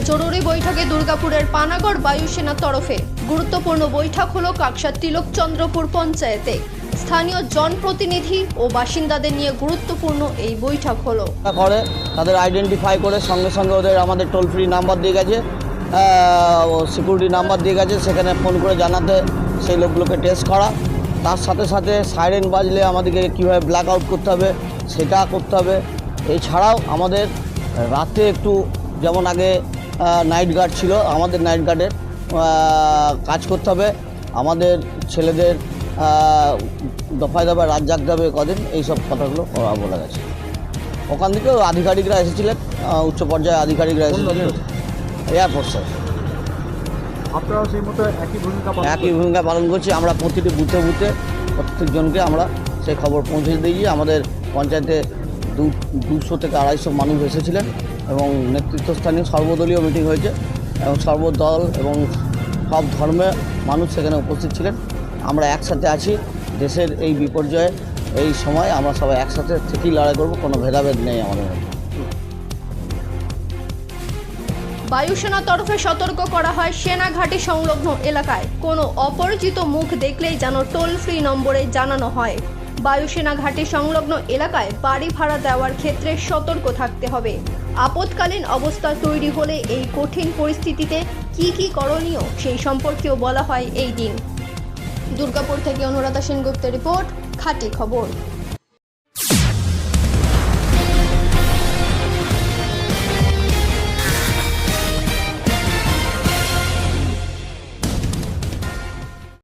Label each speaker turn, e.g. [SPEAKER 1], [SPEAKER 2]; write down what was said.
[SPEAKER 1] জরুরি বৈঠকে দুর্গাপুরের পানাগড় বায়ুসেনার তরফে গুরুত্বপূর্ণ বৈঠক হলো কাকসার তিলকচন্দ্রপুর পঞ্চায়েতে। স্থানীয় জনপ্রতিনিধি ও বাসিন্দাদের নিয়ে গুরুত্বপূর্ণ এই বৈঠক হলো।
[SPEAKER 2] তাদের আইডেন্টিফাই করে সঙ্গে সঙ্গে ওদের আমাদের টোল ফ্রি নাম্বার দিয়ে গেছে, সিকিউরিটি নাম্বার দিয়ে গেছে, সেখানে ফোন করে জানাতে সেই লোকগুলোকে টেস্ট করা। তার সাথে সাথে সাইরেন বাজলে আমাদেরকে কীভাবে ব্ল্যাক আউট করতে হবে সেটা করতে হবে। এছাড়াও আমাদের রাতে একটু, যেমন আগে নাইট গার্ড ছিল, আমাদের নাইট গার্ডের কাজ করতে হবে। আমাদের ছেলেদের দফায় দফায় রাত জাগতে হবে কদিন, এইসব কথাগুলো বলা গেছে। ওখান থেকেও আধিকারিকরা এসেছিলেন, উচ্চ পর্যায়ে আধিকারিকরা এসেছিলেন, এয়ারফোর্সের।
[SPEAKER 3] আপনারাও সেই মতো
[SPEAKER 2] একই ভূমিকা পালন করছি। আমরা প্রতিটি বুথে বুথে প্রত্যেকজনকে আমরা সেই খবর পৌঁছে দিয়েছি। আমাদের পঞ্চায়েতে 200 থেকে 250 মানুষ এসেছিলেন এবং নেতৃত্বস্থানীয় সর্বদলীয় মিটিং হয়েছে এবং সর্বদল এবং সব ধর্মের মানুষ সেখানে উপস্থিত ছিলেন। আমরা একসাথে আছি। দেশের এই বিপর্যয়ে এই সময় আমরা সবাই একসাথে থেকেই লড়াই করব, কোনো ভেদাভেদ নেই আমাদের মধ্যে।
[SPEAKER 1] বায়ুসেনা তরফে সতর্ক করা হয়, সেনা ঘাঁটি সংলগ্ন এলাকায় কোনো অপরিচিত মুখ দেখলেই যেন টোল ফ্রি নম্বরে জানানো হয়। বায়ুসেনা ঘাঁটি সংলগ্ন এলাকায় বাড়ি ভাড়া দেওয়ার ক্ষেত্রে সতর্ক থাকতে হবে। আপৎকালীন অবস্থা তৈরি হলে এই কঠিন পরিস্থিতিতে কি করণীয় সেই সম্পর্কেও বলা হয় এই দিন। দুর্গাপুর থেকে অনুরাধা সেনগুপ্তের রিপোর্ট, খাঁটি খবর।